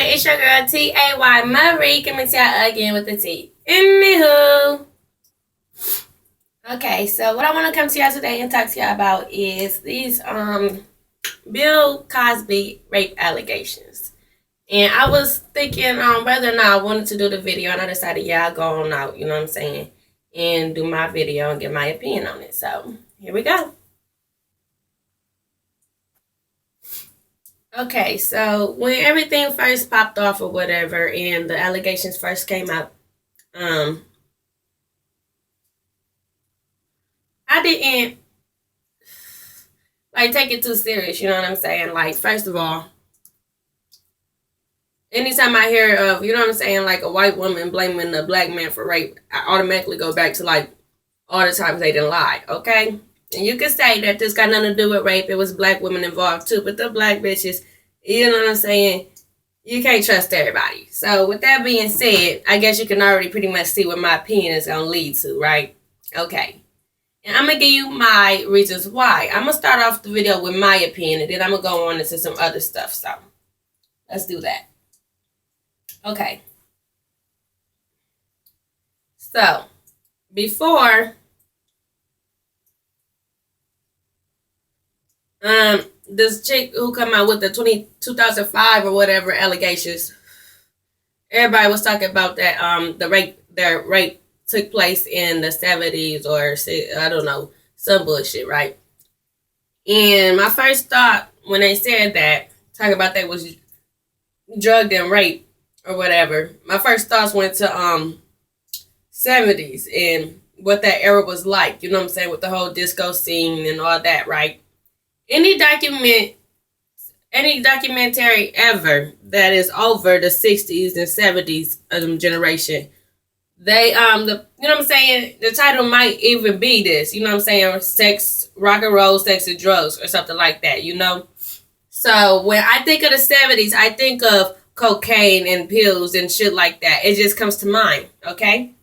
It's your girl T-A-Y Marie coming to y'all again with the T. Anywho. Okay, so what I want to come to y'all today and talk to y'all about is these Bill Cosby rape allegations. And I was thinking whether or not I wanted to do the video, and I decided, yeah, I'll go on out, you know what I'm saying, and do my video and give my opinion on it. So here we go. Okay, so when everything first popped off or whatever, and the allegations first came out, I didn't take it too serious. You know what I'm saying? Like, first of all, anytime I hear of, you know what I'm saying, like a white woman blaming a black man for rape, I automatically go back to like all the times they didn't lie. Okay, and you can say that this got nothing to do with rape. It was black women involved too, but the black bitches, you know what I'm saying, you can't trust everybody. So with that being said, I guess you can already pretty much see what my opinion is going to lead to, right? Okay. And I'm going to give you my reasons why. I'm going to start off the video with my opinion, and then I'm going to go on into some other stuff. So let's do that. Okay. So before this chick who come out with the 2005 or whatever allegations, everybody was talking about that their rape took place in the 70s or I don't know, some bullshit, right? And my first thought when they said that, talking about they was drugged and raped or whatever, my first thoughts went to 70s and what that era was like, you know what I'm saying, with the whole disco scene and all that, right? Any documentary ever that is over the 60s and 70s generation, they you know what I'm saying, the title might even be this, you know what I'm saying, sex, rock and roll, sex and drugs or something like that, you know. So when I think of the 70s, I think of cocaine and pills and shit like that. It just comes to mind, okay?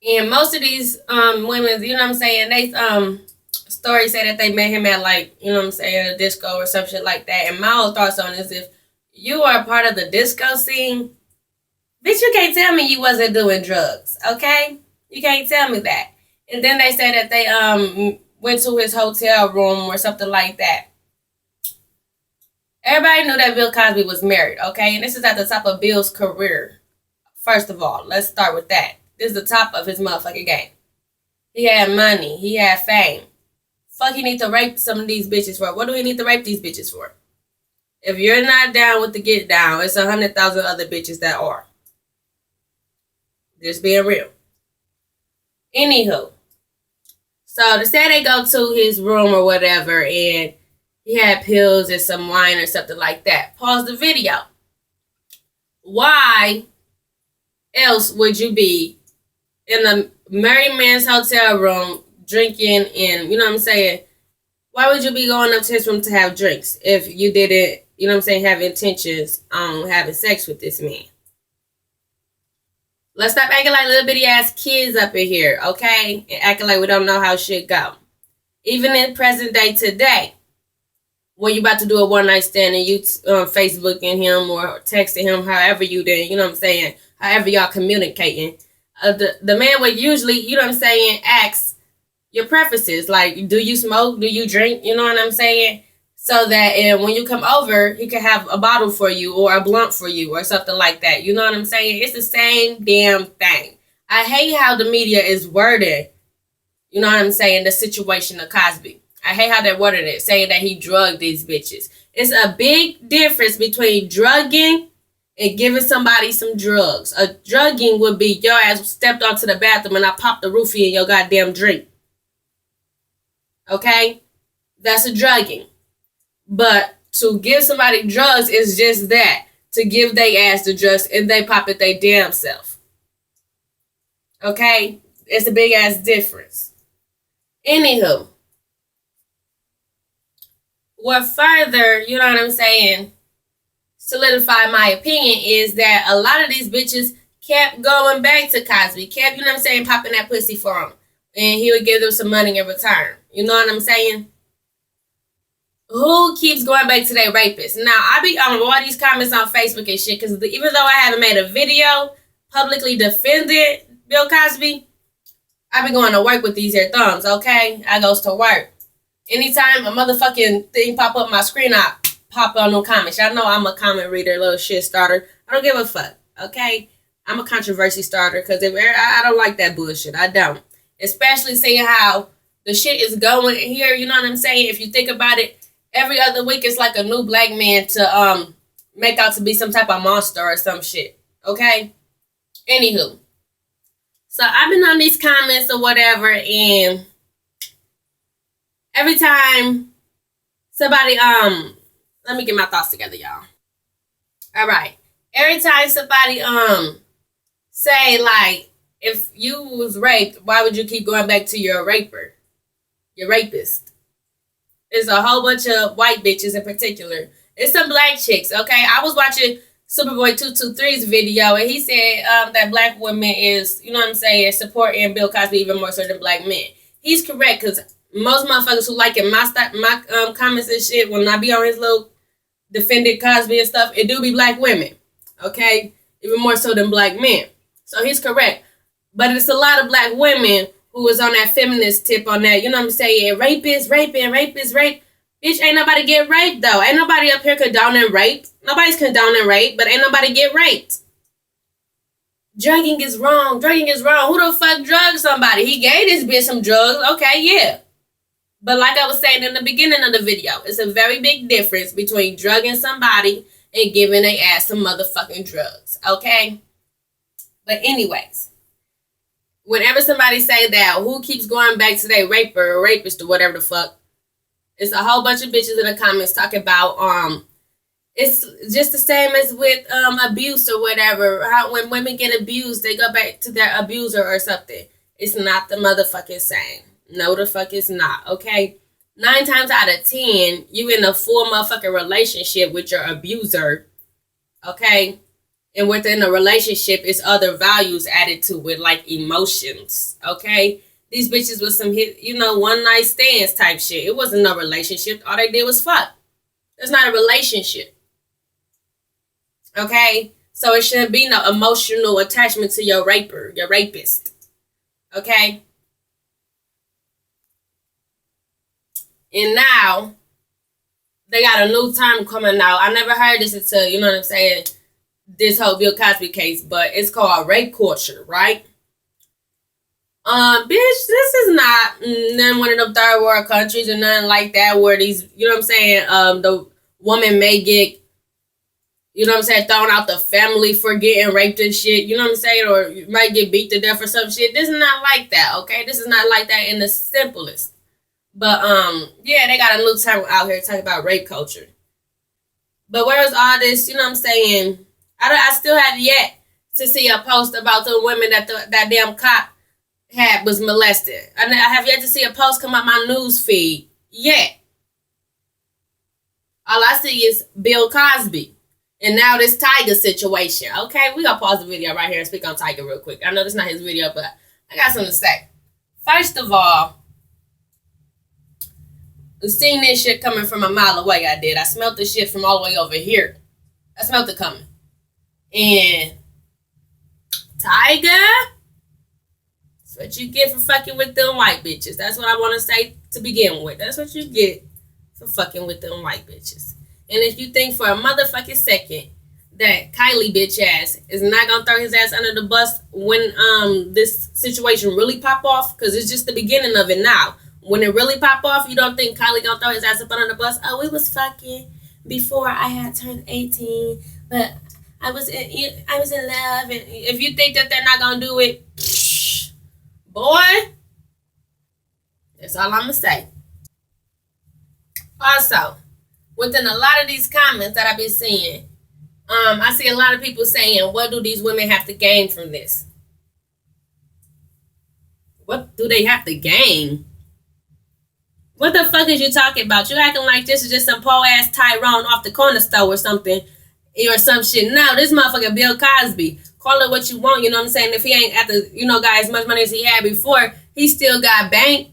And most of these women, you know what I'm saying, they stories say that they met him at, like, you know what I'm saying, a disco or some shit like that. And my whole thoughts on this, if you are part of the disco scene, bitch, you can't tell me you wasn't doing drugs, okay? You can't tell me that. And then they say that they went to his hotel room or something like that. Everybody knew that Bill Cosby was married, okay? And this is at the top of Bill's career. First of all, let's start with that. This is the top of his motherfucking game. He had money. He had fame. Fuck, he need to rape some of these bitches for? What do he need to rape these bitches for? If you're not down with the get down, it's 100,000 other bitches that are. Just being real. Anywho. So to say they go to his room or whatever and he had pills and some wine or something like that. Pause the video. Why else would you be in a married man's hotel room drinking and, you know what I'm saying, why would you be going up to his room to have drinks if you didn't, you know what I'm saying, have intentions on having sex with this man? Let's stop acting like little bitty ass kids up in here, okay? And acting like we don't know how shit go. Even in present day today, when you about to do a one night stand and you Facebooking him or texting him, however you did, you know what I'm saying, however y'all communicating, the man would usually, you know what I'm saying, ask your preferences. Like, do you smoke? Do you drink? You know what I'm saying? So that and when you come over, he can have a bottle for you or a blunt for you or something like that. You know what I'm saying? It's the same damn thing. I hate how the media is worded, you know what I'm saying, the situation of Cosby. I hate how they're worded it, saying that he drugged these bitches. It's a big difference between drugging and giving somebody some drugs. A drugging would be your ass stepped onto the bathroom and I popped the roofie in your goddamn drink. Okay? That's a drugging. But to give somebody drugs is just that. To give they ass the drugs and they pop it they damn self. Okay? It's a big ass difference. Anywho. What further, you know what I'm saying, solidify my opinion is that a lot of these bitches kept going back to Cosby. Kept, you know what I'm saying, popping that pussy for him. And he would give them some money in return. You know what I'm saying? Who keeps going back to their rapist? Now, I be on all these comments on Facebook and shit, because even though I haven't made a video publicly defending Bill Cosby, I be going to work with these here thumbs, okay? I goes to work. Anytime a motherfucking thing pop up my screen, I pop on no comments. Y'all know I'm a comment reader, little shit starter. I don't give a fuck, okay? I'm a controversy starter, because I don't like that bullshit. I don't. Especially seeing how the shit is going here, you know what I'm saying? If you think about it, every other week it's like a new black man to make out to be some type of monster or some shit, okay? Anywho. So I've been on these comments or whatever, and every time somebody let me get my thoughts together, y'all. All right. Every time somebody say, like, if you was raped, why would you keep going back to your raper, your rapist? There's a whole bunch of white bitches in particular. It's some black chicks, okay? I was watching Superboy223's video, and he said that black women is, you know what I'm saying, supporting Bill Cosby even more so than black men. He's correct, because most motherfuckers who like in my comments and shit, when I be on his little defended Cosby and stuff, it do be black women, okay? Even more so than black men. So he's correct. But it's a lot of black women who is on that feminist tip on that, you know what I'm saying, rapist, raping, rapist, rape. Bitch, ain't nobody get raped, though. Ain't nobody up here condoning rape. Nobody's condoning rape, but ain't nobody get raped. Drugging is wrong. Drugging is wrong. Who the fuck drugged somebody? He gave this bitch some drugs. Okay, yeah. But like I was saying in the beginning of the video, it's a very big difference between drugging somebody and giving their ass some motherfucking drugs. Okay? But anyways, whenever somebody say that, who keeps going back to their raper or rapist or whatever the fuck, it's a whole bunch of bitches in the comments talking about it's just the same as with abuse or whatever. How when women get abused, they go back to their abuser or something. It's not the motherfucking same. No, the fuck it's not. Okay, 9 times out of 10, you in a full motherfucking relationship with your abuser. Okay, and within a relationship, is other values added to it, like emotions. Okay. These bitches was some hit, one night stands type shit. It wasn't no relationship. All they did was fuck. It's not a relationship. Okay? So it shouldn't be no emotional attachment to your raper, your rapist. Okay? And now, they got a new term coming out. I never heard this until, you know what I'm saying, this whole Bill Cosby case, but it's called rape culture, right? Bitch, this is not none one of them third world countries or nothing like that where these, you know what I'm saying, the woman may get, you know what I'm saying, thrown out the family for getting raped and shit, you know what I'm saying, or you might get beat to death or some shit. This is not like that, okay? This is not like that in the simplest. But, yeah, they got a new term out here talking about rape culture. But where's all this, you know what I'm saying, I still have yet to see a post about the women that damn cop was molested. I have yet to see a post come up my news feed yet. All I see is Bill Cosby. And now this Tiger situation. Okay, we gonna pause the video right here and speak on Tiger real quick. I know this is not his video, but I got something to say. First of all, I seen this shit coming from a mile away. I did. I smelled this shit from all the way over here. I smelled it coming. And Tiger, what you get for fucking with them white bitches. That's what I want to say to begin with. That's what you get for fucking with them white bitches. And if you think for a motherfucking second that Kylie bitch ass is not gonna throw his ass under the bus when this situation really pop off, because it's just the beginning of it now. When it really pop off, you don't think Kylie gonna throw his ass up under the bus? Oh, we was fucking before I had turned 18, but I was in love. And if you think that they're not gonna do it, boy, that's all I'm going to say. Also, within a lot of these comments that I've been seeing, I see a lot of people saying, what do these women have to gain from this? What do they have to gain? What the fuck is you talking about? You acting like this is just some po-ass Tyrone off the corner store or something, or some shit. No, this motherfucker Bill Cosby. Call it what you want, you know what I'm saying? If he ain't got as much money as he had before, he still got bank.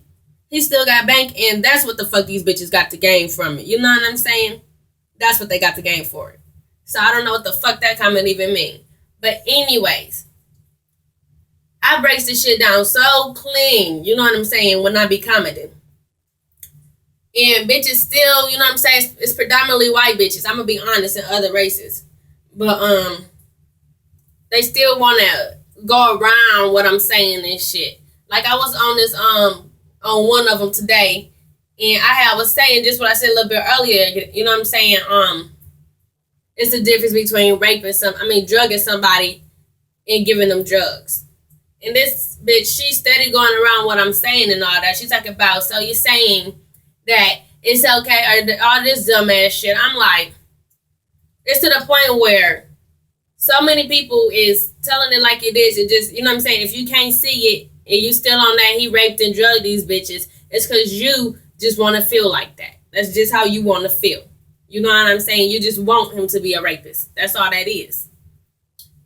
He still got bank, and that's what the fuck these bitches got to gain from it. You know what I'm saying? That's what they got to gain for it. So I don't know what the fuck that comment even mean. But anyways, I breaks this shit down so clean. You know what I'm saying? When I be commenting. And bitches still, you know what I'm saying? It's predominantly white bitches. I'm gonna be honest, and other races. But they still wanna go around what I'm saying and shit. Like I was on this on one of them today, and I was saying just what I said a little bit earlier. You know what I'm saying? It's the difference between drugging somebody and giving them drugs. And this bitch, she's steady going around what I'm saying and all that. She's talking about, so you're saying that it's okay, or all this dumbass shit. I'm like, it's to the point where so many people is telling it like it is. It just, you know what I'm saying? If you can't see it and you still on that he raped and drugged these bitches, it's because you just want to feel like that. That's just how you want to feel. You know what I'm saying? You just want him to be a rapist. That's all that is.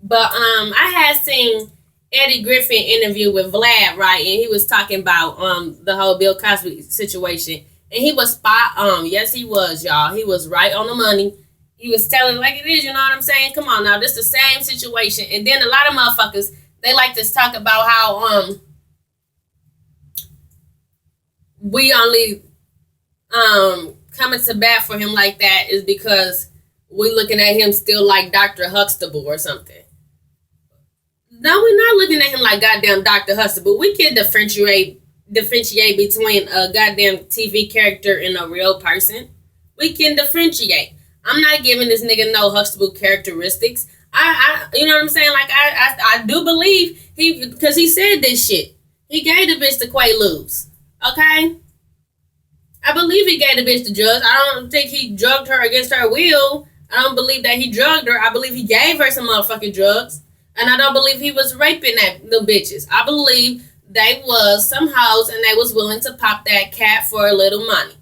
But I had seen Eddie Griffin interview with Vlad, right? And he was talking about the whole Bill Cosby situation. And he was spot on. Yes, he was, y'all. He was right on the money. He was telling it like it is, you know what I'm saying? Come on now, this the same situation. And then a lot of motherfuckers, they like to talk about how we only coming to bat for him like that is because we looking at him still like Dr. Huxtable or something. No, we're not looking at him like goddamn Dr. Huxtable. We can differentiate between a goddamn TV character and a real person. We can differentiate. I'm not giving this nigga no Huxtable characteristics. I you know what I'm saying? Like I do believe because he said this shit. He gave the bitch the Quaaludes. Okay? I believe he gave the bitch the drugs. I don't think he drugged her against her will. I don't believe that he drugged her. I believe he gave her some motherfucking drugs. And I don't believe he was raping them bitches. I believe they was some hoes and they was willing to pop that cat for a little money.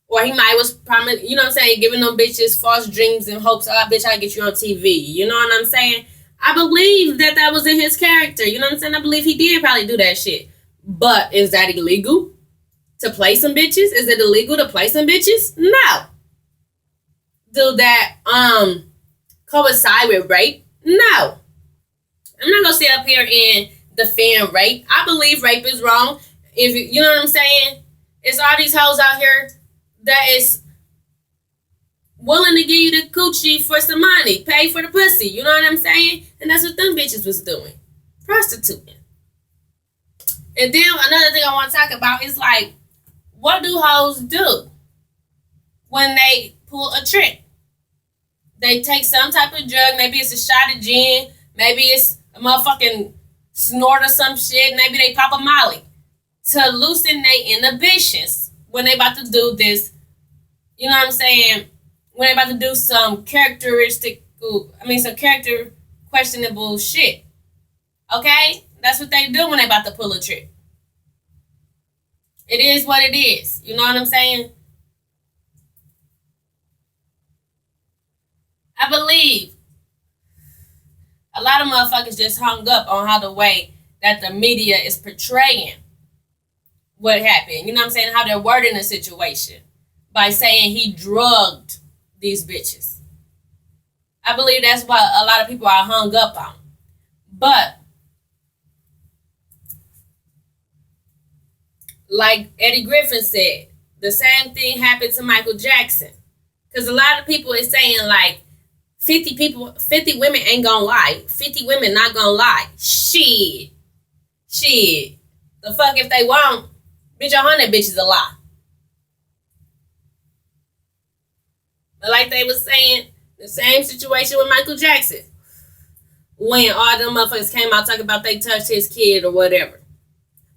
Or he might was promising, you know what I'm saying, giving them bitches false dreams and hopes, oh, bitch, I'll get you on TV. You know what I'm saying? I believe that was in his character. You know what I'm saying? I believe he did probably do that shit. But is that illegal? To play some bitches? Is it illegal to play some bitches? No. Do that coincide with rape? No. I'm not gonna sit up here and defend rape. I believe rape is wrong. If you know what I'm saying? It's all these hoes out here that is willing to give you the coochie for some money, pay for the pussy. You know what I'm saying? And that's what them bitches was doing, prostituting. And then another thing I want to talk about is like, what do hoes do when they pull a trick? They take some type of drug. Maybe it's a shot of gin. Maybe it's a motherfucking snort or some shit. Maybe they pop a molly to loosen their inhibitions when they about to do this. You know what I'm saying? When they about to do some character questionable shit. Okay? That's what they do when they about to pull a trick. It is what it is. You know what I'm saying? I believe a lot of motherfuckers just hung up on how the way that the media is portraying what happened. You know what I'm saying? How they're wording the situation by saying he drugged these bitches. I believe that's what a lot of people are hung up on. But like Eddie Griffin said, the same thing happened to Michael Jackson. Because a lot of people is saying like 50 women ain't gonna lie. 50 women not gonna lie. Shit. The fuck if they won't, bitch, 100 bitches a lie. But like they was saying, the same situation with Michael Jackson. When all them motherfuckers came out talking about they touched his kid or whatever.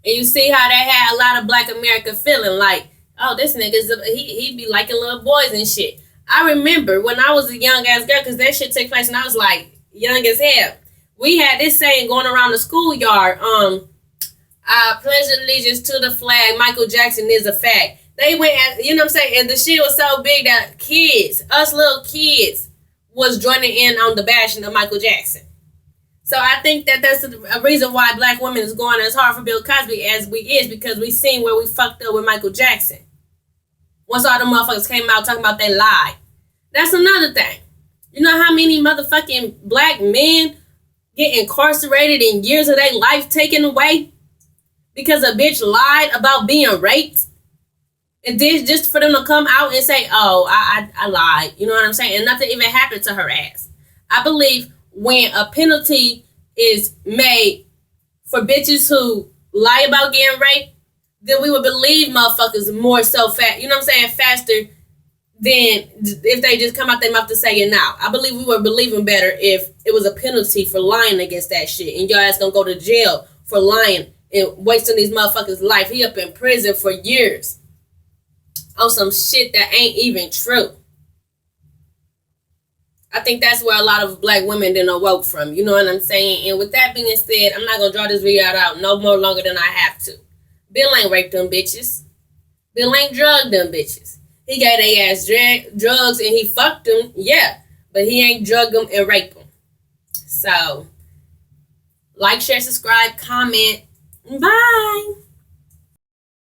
And you see how they had a lot of Black America feeling like, oh, this nigga's, he be liking little boys and shit. I remember when I was a young ass girl, because that shit took place and I was like young as hell. We had this saying going around the schoolyard, I pledge allegiance to the flag, Michael Jackson is a fact. They went at, you know what I'm saying, and the shit was so big that us little kids, was joining in on the bashing of Michael Jackson. So I think that that's a reason why black women is going as hard for Bill Cosby as we is, because we seen where we fucked up with Michael Jackson. Once all the motherfuckers came out talking about they lied. That's another thing. You know how many motherfucking black men get incarcerated and years of their life taken away because a bitch lied about being raped? And then just for them to come out and say, oh, I lied. You know what I'm saying? And nothing even happened to her ass. I believe when a penalty is made for bitches who lie about getting raped, then we would believe motherfuckers more so fast. You know what I'm saying? Faster than if they just come out their mouth to say it now. I believe we would believe them better if it was a penalty for lying against that shit. And your ass gonna go to jail for lying and wasting these motherfuckers' life. He up in prison for years on some shit that ain't even true. I think that's where a lot of black women didn't awoke from. You know what I'm saying? And with that being said, I'm not going to draw this video out no more longer than I have to. Bill ain't raped them bitches. Bill ain't drugged them bitches. He gave their ass drugs and he fucked them, yeah. But he ain't drugged them and raped them. So, like, share, subscribe, comment. Bye.